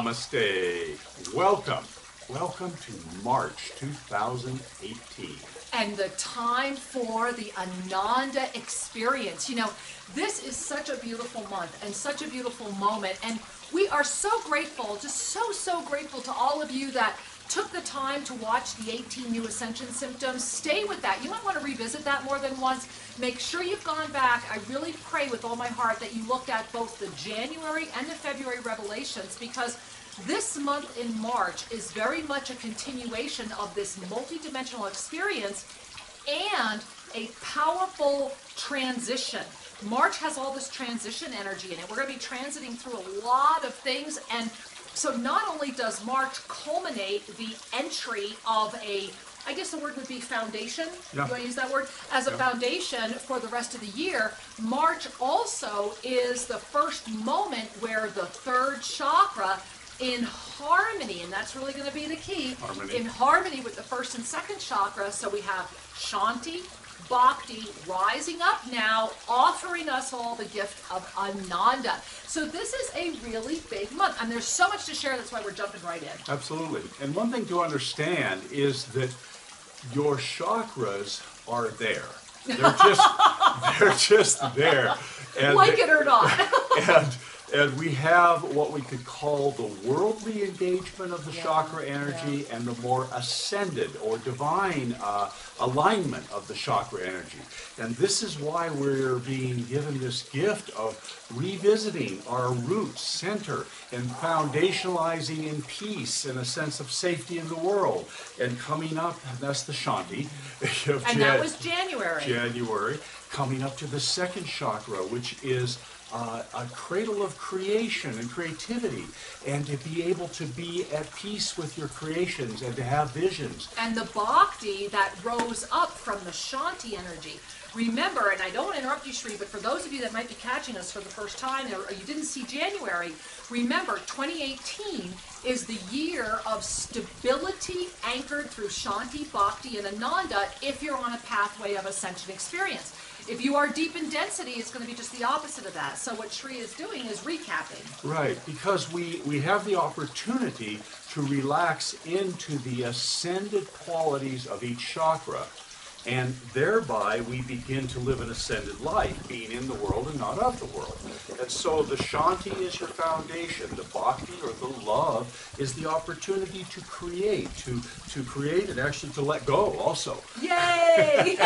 Namaste. Welcome. Welcome to March 2018. And the time for the Ananda experience. You know, this is such a beautiful month and such a beautiful moment. And we are so grateful, just so grateful to all of you that took the time to watch the 18 new ascension symptoms. Stay with that. You might want to revisit that more than once. Make sure you've gone back. I really pray with all my heart that you looked at both the January and the February revelations, because this month in March is very much a continuation of this multidimensional experience and a powerful transition. March has all this transition energy in it. We're going to be transiting through a lot of things, and so not only does March culminate the entry of a, I guess the word would be foundation. Yeah. You want to use that word? As a foundation for the rest of the year, March also is the first moment where the third chakra in harmony, and that's really going to be the key, in harmony with the first and second chakra. So we have Shanti, Bhakti rising up now, offering us all the gift of Ananda. So this is a really big month, and there's so much to share. That's why we're jumping right in. Absolutely. And one thing to understand is that your chakras are there. They're just there. And like it or not. And we have what we could call the worldly engagement of the chakra energy and the more ascended or divine alignment of the chakra energy. And this is why we're being given this gift of revisiting our roots, center, and foundationalizing in peace and a sense of safety in the world. And coming up, that's the Shanti. And that was January. January. Coming up to the second chakra, which is a cradle of creation and creativity, and to be able to be at peace with your creations and to have visions. And the Bhakti that rose up from the Shanti energy. Remember, and I don't want to interrupt you, Shri, but for those of you that might be catching us for the first time, or you didn't see January, remember 2018 is the year of stability anchored through Shanti, Bhakti, and Ananda if you're on a pathway of ascension experience. If you are deep in density, it's going to be just the opposite of that. So what Shri is doing is recapping. Right, because we have the opportunity to relax into the ascended qualities of each chakra, and thereby we begin to live an ascended life, being in the world and not of the world. And so the Shanti is your foundation. The Bhakti, or the love, is the opportunity to create, to create and actually to let go also. Yay!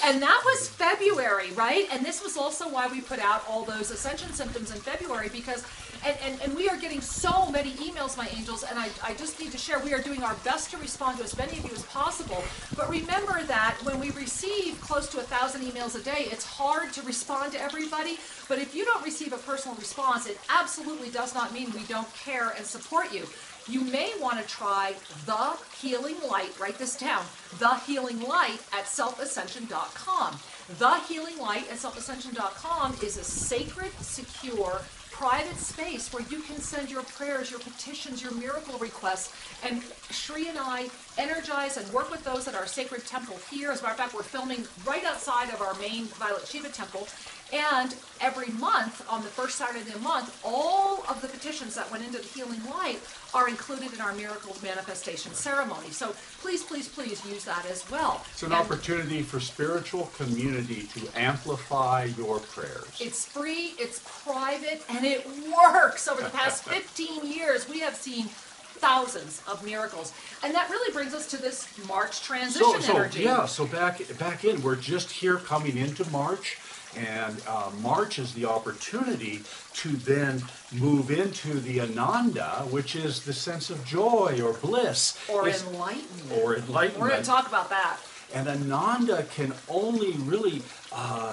And that was February, right? And this was also why we put out all those ascension symptoms in February, because and we are getting so many emails, my angels, and I just need to share, we are doing our best to respond to as many of you as possible. But remember that when we receive close to 1,000 emails a day, it's hard to respond to everybody. But if you don't receive a personal response, it absolutely does not mean we don't care and support you. You may want to try The Healing Light. Write this down. The Healing Light at Self-Ascension.com. The Healing Light at Self-Ascension.com is a sacred, secure, private space where you can send your prayers, your petitions, your miracle requests. And Shri and I energize and work with those at our sacred temple here. As a matter of fact, we're filming right outside of our main Violet Shiva temple. And every month, on the first Saturday of the month, all of the petitions that went into the Healing Light are included in our miracle manifestation ceremony. So please, please, please use that as well. It's an opportunity for spiritual community to amplify your prayers. It's free, it's private, and it works. Over the past 15 years, we have seen thousands of miracles. And that really brings us to this March transition energy. Yeah, so back in, we're just here coming into March. And March is the opportunity to then move into the Ananda, which is the sense of joy or bliss. Or enlightenment. Or enlightenment. We're going to talk about that. And Ananda can only really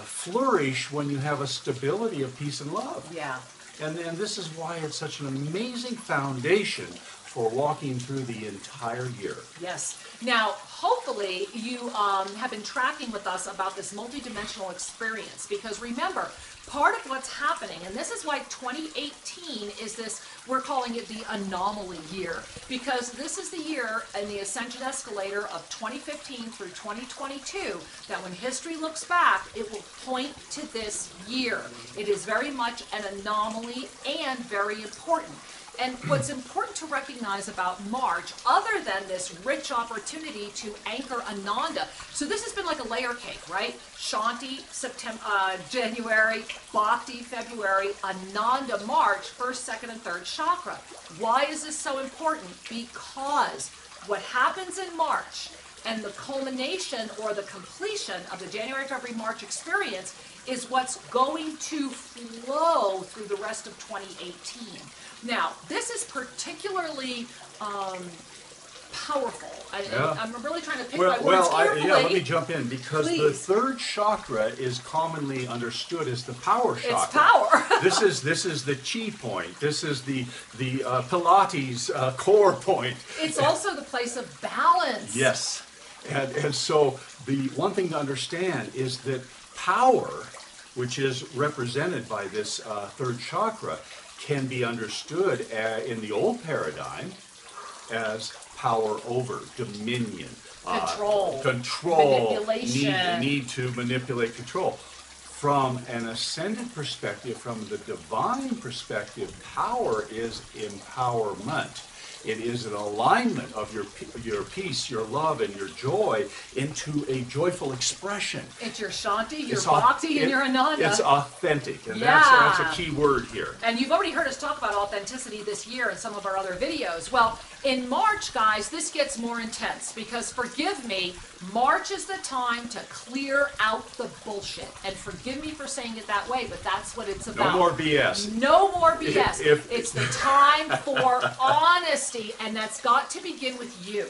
flourish when you have a stability of peace and love. Yeah. And this is why it's such an amazing foundation for walking through the entire year. Yes. Now, hopefully you have been tracking with us about this multidimensional experience, because remember, part of what's happening, and this is why 2018 is this, we're calling it the anomaly year, because this is the year in the ascension escalator of 2015 through 2022 that when history looks back, it will point to this year. It is very much an anomaly and very important. And what's important to recognize about March, other than this rich opportunity to anchor Ananda, so this has been like a layer cake, right? Shanti, January, Bhakti, February, Ananda, March, first, second, and third chakra. Why is this so important? Because what happens in March and the culmination or the completion of the January, February, March experience is what's going to flow through the rest of 2018. Now, this is particularly powerful. I'm really trying to pick my words carefully. Let me jump in, because Please. the third chakra is commonly understood as the power chakra. It's power. This is the chi point. This is the Pilates core point. It's also the place of balance. Yes. And so the one thing to understand is that power, which is represented by this third chakra, can be understood in the old paradigm as power over, dominion, control, manipulation, need to manipulate, control. From an ascended perspective, from the divine perspective, power is empowerment. It is an alignment of your peace, your love, and your joy into a joyful expression. It's your Shanti, your Bhakti, and your Ananda. It's authentic, and that's a key word here. And you've already heard us talk about authenticity this year in some of our other videos. Well, in March, guys, this gets more intense because, forgive me, March is the time to clear out the bullshit. And forgive me for saying it that way, but that's what it's about. No more BS. No more BS. It's the time for honesty, and that's got to begin with you.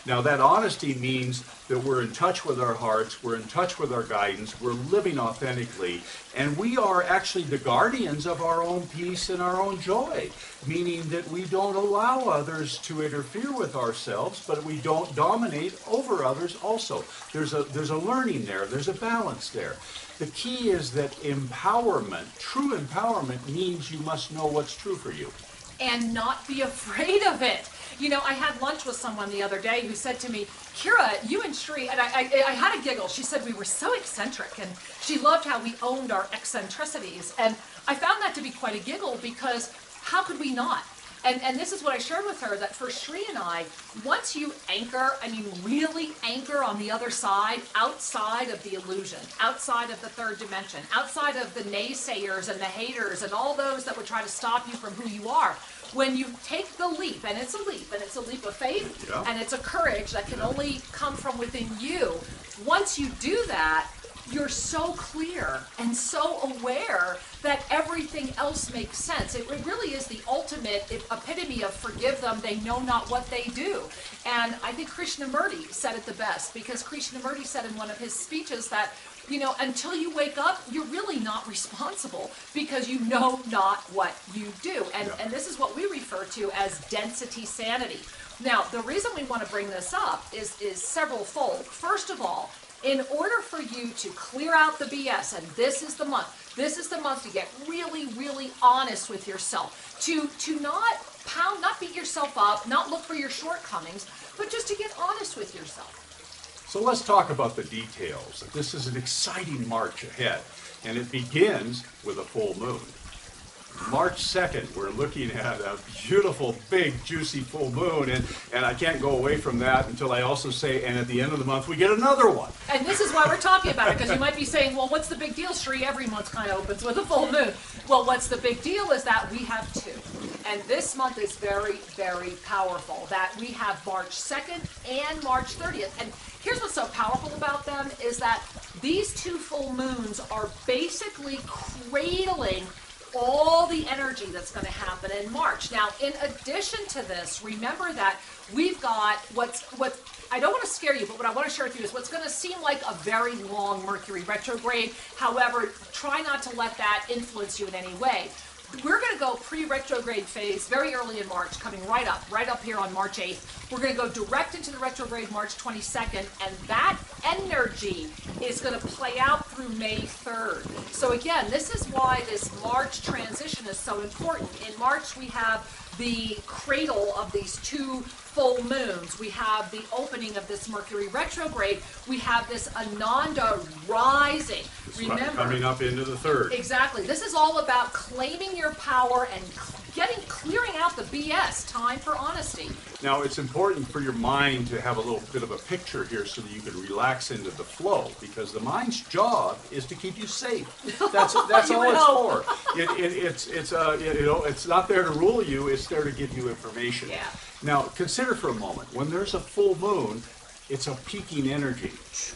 Now, that honesty means that we're in touch with our hearts, we're in touch with our guidance, we're living authentically, and we are actually the guardians of our own peace and our own joy, meaning that we don't allow others to interfere with ourselves, but we don't dominate over others also. There's a learning there, there's a balance there. The key is that empowerment, true empowerment, means you must know what's true for you. And not be afraid of it. You know, I had lunch with someone the other day who said to me, Kira, you and Shri, and I had a giggle. She said we were so eccentric, and she loved how we owned our eccentricities. And I found that to be quite a giggle, because how could we not? And this is what I shared with her, that for Shri and I, once you anchor, I mean really anchor on the other side, outside of the illusion, outside of the third dimension, outside of the naysayers and the haters and all those that would try to stop you from who you are, when you take the leap, and it's a leap of faith, and it's a courage that can only come from within you, once you do that, you're so clear and so aware that everything else makes sense. It really is the ultimate epitome of forgive them, they know not what they do. And I think Krishnamurti said it the best, because Krishnamurti said in one of his speeches that, you know, until you wake up, you're really not responsible, because you know not what you do. And this is what we refer to as density sanity. Now, the reason we want to bring this up is several-fold. First of all, in order for you to clear out the BS, and this is the month to get really, really honest with yourself, to not beat yourself up, not look for your shortcomings, but just to get honest with yourself. So let's talk about the details. This is an exciting March ahead, and it begins with a full moon. March 2nd, we're looking at a beautiful, big, juicy full moon, and I can't go away from that until I also say, and at the end of the month, we get another one. And this is why we're talking about it, because you might be saying, well, what's the big deal, Shri? Every month kind of opens with a full moon. Well, what's the big deal is that we have two. And this month is very, very powerful, that we have March 2nd and March 30th. And here's what's so powerful about them is that these two full moons are basically cradling all the energy that's going to happen in March. Now, in addition to this, remember that we've got what I don't want to scare you, but what I want to share with you is what's going to seem like a very long Mercury retrograde. However, try not to let that influence you in any way. We're going to go pre-retrograde phase very early in March, coming right up here on March 8th. We're going to go direct into the retrograde March 22nd, and that energy is going to play out through May 3rd. So again, this is why this March transition is so important. In March, we have the cradle of these two full moons. We have the opening of this Mercury retrograde. We have this Ananda rising. Remember, coming up into the third. Exactly. This is all about claiming your power and clearing out the BS, time for honesty. Now, it's important for your mind to have a little bit of a picture here so that you can relax into the flow, because the mind's job is to keep you safe. That's all it's for. It's not there to rule you, it's there to give you information. Yeah. Now, consider for a moment, when there's a full moon, it's a peaking energy.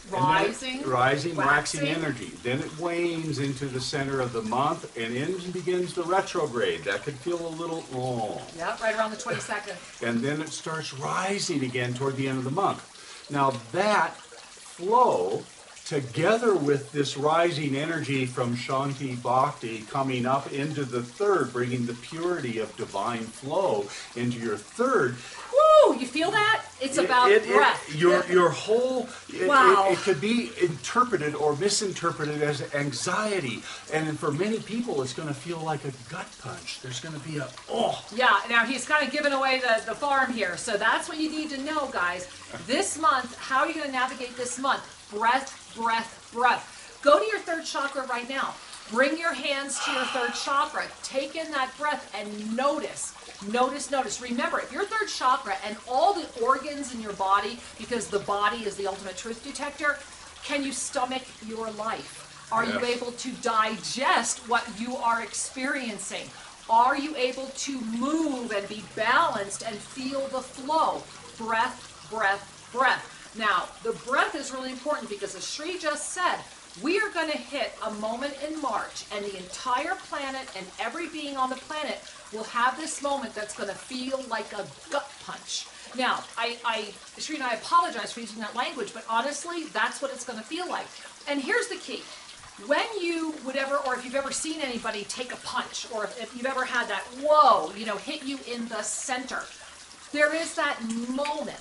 Rising, waxing energy. Then it wanes into the center of the month, and in begins the retrograde. That could feel a little long. Yeah, right around the 22nd. And then it starts rising again toward the end of the month. Now that flow, together with this rising energy from Shanti Bhakti coming up into the third, bringing the purity of divine flow into your third. Woo! You feel that? It's about breath. Your whole, wow. It could be interpreted or misinterpreted as anxiety. And for many people, it's going to feel like a gut punch. There's going to be a, oh. Yeah, now he's kind of giving away the farm here. So that's what you need to know, guys. This month, how are you going to navigate this month? Breath, breath, breath. Go to your third chakra right now. Bring your hands to your third chakra. Take in that breath and notice. Notice. Remember, if your third chakra and all the organs in your body, because the body is the ultimate truth detector, can you stomach your life? Are you able to digest what you are experiencing? Are you able to move and be balanced and feel the flow? Breath, breath, breath. Now, the breath is really important because as Sri just said, we are going to hit a moment in March, and the entire planet and every being on the planet will have this moment that's going to feel like a gut punch. Now, Sri and I apologize for using that language, but honestly, that's what it's going to feel like. And here's the key. When you would ever, or if you've ever seen anybody take a punch, or if you've ever had that, whoa, hit you in the center, there is that moment,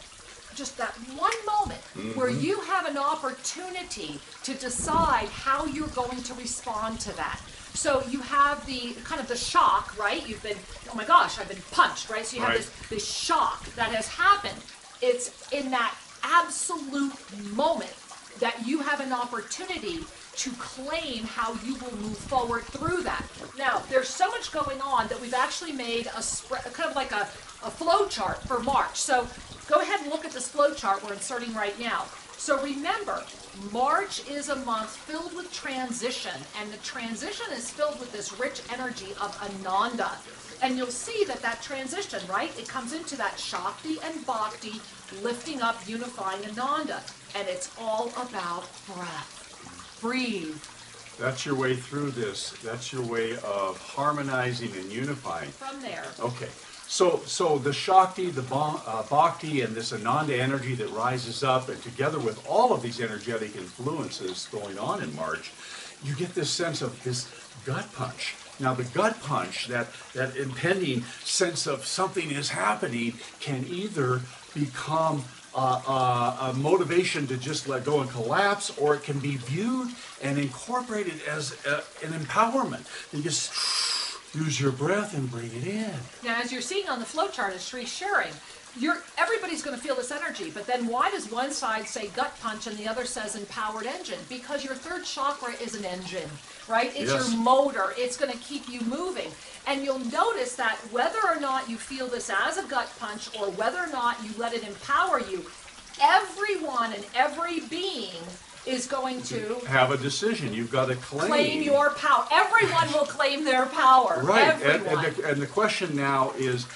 just that one moment where you have an opportunity to decide how you're going to respond to that. So you have the kind of the shock, right? You've been, oh my gosh, I've been punched, right? So you have this shock that has happened. It's in that absolute moment that you have an opportunity to claim how you will move forward through that. Now, there's so much going on that we've actually made a kind of like a flow chart for March. So go ahead and look at this flow chart we're inserting right now. So remember, March is a month filled with transition, and the transition is filled with this rich energy of Ananda. And you'll see that transition, right? It comes into that Shakti and Bhakti, lifting up, unifying Ananda. And it's all about breath. Breathe. That's your way through this. That's your way of harmonizing and unifying. From there. Okay. So the Shakti, the Bhakti, and this Ananda energy that rises up, and together with all of these energetic influences going on in March, you get this sense of this gut punch. Now, the gut punch, that impending sense of something is happening, can either become a motivation to just let go and collapse, or it can be viewed and incorporated as an empowerment. You just use your breath and bring it in. Now, as you're seeing on the flow chart, as Sri's sharing, everybody's going to feel this energy, but then why does one side say gut punch and the other says empowered engine? Because your third chakra is an engine, right? It's your motor. It's going to keep you moving. And you'll notice that whether or not you feel this as a gut punch or whether or not you let it empower you, everyone and every being is going to have a decision. You've got to claim your power. Everyone will claim their power. Right. And the question now is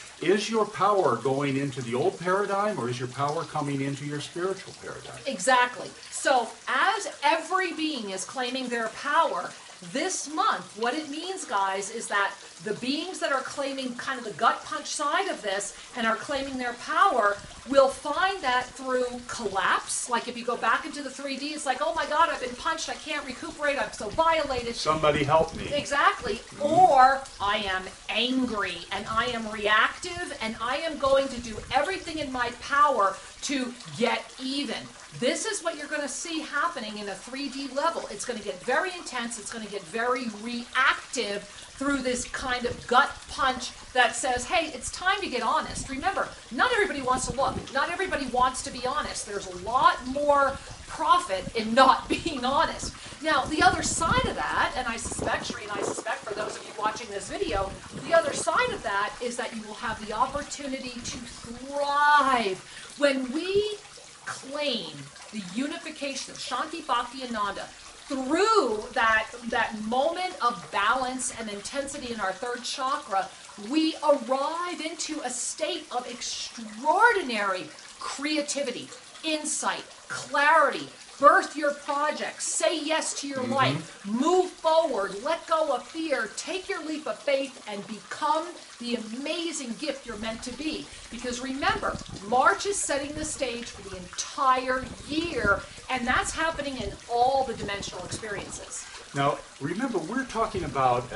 your power going into the old paradigm, or is your power coming into your spiritual paradigm? Exactly. So as every being is claiming their power, this month, what it means, guys, is that the beings that are claiming kind of the gut punch side of this and are claiming their power will find that through collapse. Like if you go back into the 3D, it's like, oh my God, I've been punched, I can't recuperate, I'm so violated. Somebody help me. Exactly. Or I am angry and I am reactive and I am going to do everything in my power to get even. This is what you're going to see happening in a 3D level. It's going to get very intense. It's going to get very reactive through this kind of gut punch that says, hey, it's time to get honest. Remember, not everybody wants to look. Not everybody wants to be honest. There's a lot more profit in not being honest. Now, the other side of that, and I suspect, Sri, and I suspect for those of you watching this video, The other side of that is that you will have the opportunity to thrive. When we claim the unification of Shanti, Bhakti, Ananda through that moment of balance and intensity in our third chakra, we arrive into a state of extraordinary creativity, insight, clarity. Birth your projects, say yes to your life, move forward, let go of fear, take your leap of faith, and become the amazing gift you're meant to be. Because remember, March is setting the stage for the entire year, and that's happening in all the dimensional experiences. Now, remember, we're talking about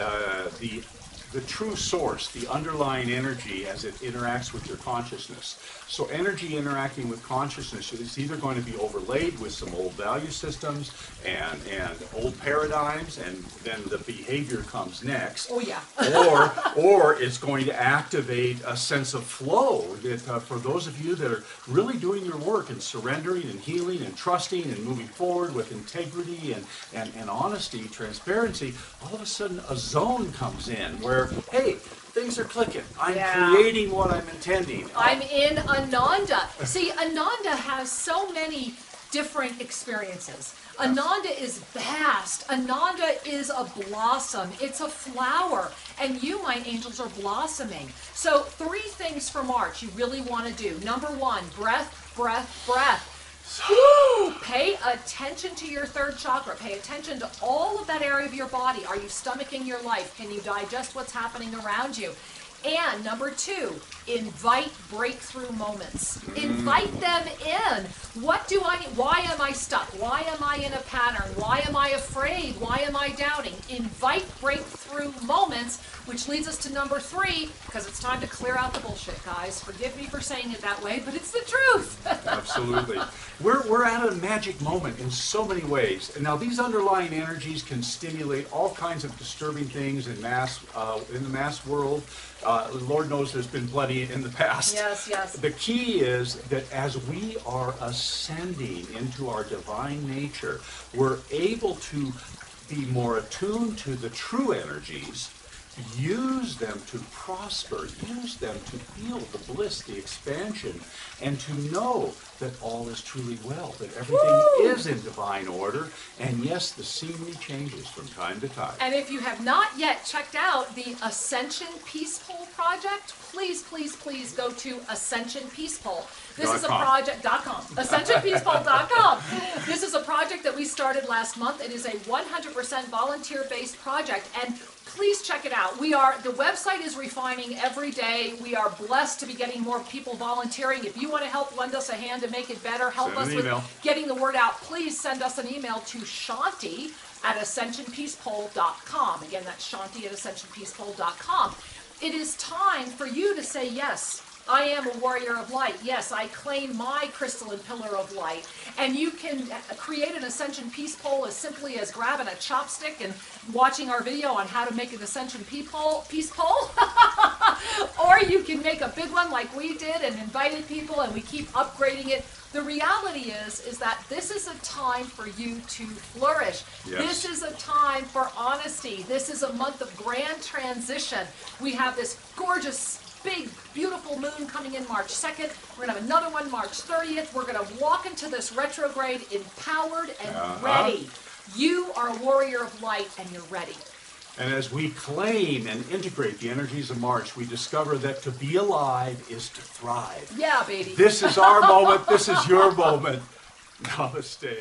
the true source, the underlying energy as it interacts with your consciousness. So energy interacting with consciousness is either going to be overlaid with some old value systems and old paradigms, and then the behavior comes next. Oh yeah. or it's going to activate a sense of flow that for those of you that are really doing your work and surrendering and healing and trusting and moving forward with integrity and honesty, transparency, all of a sudden a zone comes in where, hey, things are clicking. I'm creating what I'm intending. I'm in Ananda. See, Ananda has so many different experiences. Ananda is vast. Ananda is a blossom. It's a flower. And you, my angels, are blossoming. So 3 things for March you really want to do. Number 1, breath, breath, breath. Woo! Pay attention to your third chakra. Pay attention to all of that area of your body. Are you stomaching your life? Can you digest what's happening around you? And number 2, invite breakthrough moments. Invite them in. What do I need? Why am I stuck? Why am I in a pattern? Why am I afraid? Why am I doubting? Invite breakthrough moments, which leads us to number 3, because it's time to clear out the bullshit, guys. Forgive me for saying it that way, but it's the truth. Absolutely. We're at a magic moment in so many ways. And now these underlying energies can stimulate all kinds of disturbing things in the mass world. Lord knows there's been plenty in the past. Yes, yes. The key is that as we are ascending into our divine nature, we're able to be more attuned to the true energies, use them to prosper, use them to feel the bliss, the expansion, and to know that all is truly well, that everything is in divine order, and yes, the scenery changes from time to time. And if you have not yet checked out the Ascension Peace Pole project, please, please, please go to Ascension Peace Pole. This is a project.com. AscensionPeacePole.com. This is a project that we started last month. It is a 100% volunteer-based project, and please check it out. The website is refining every day. We are blessed to be getting more people volunteering. If you want to help lend us a hand to make it better, help us with getting the word out, please send us an email to Shanti@AscensionPeacePole.com. Again, that's Shanti@AscensionPeacePole.com. It is time for you to say yes. I am a warrior of light. Yes, I claim my crystalline pillar of light. And you can create an Ascension Peace Pole as simply as grabbing a chopstick and watching our video on how to make an Ascension Peace Pole. Or you can make a big one like we did and invited people, and we keep upgrading it. The reality is that this is a time for you to flourish. Yes. This is a time for honesty. This is a month of grand transition. We have this gorgeous, big, beautiful moon coming in March 2nd. We're going to have another one March 30th. We're going to walk into this retrograde empowered and ready. You are a warrior of light, and you're ready. And as we claim and integrate the energies of March, we discover that to be alive is to thrive. Yeah, baby. This is our moment. This is your moment. Namaste.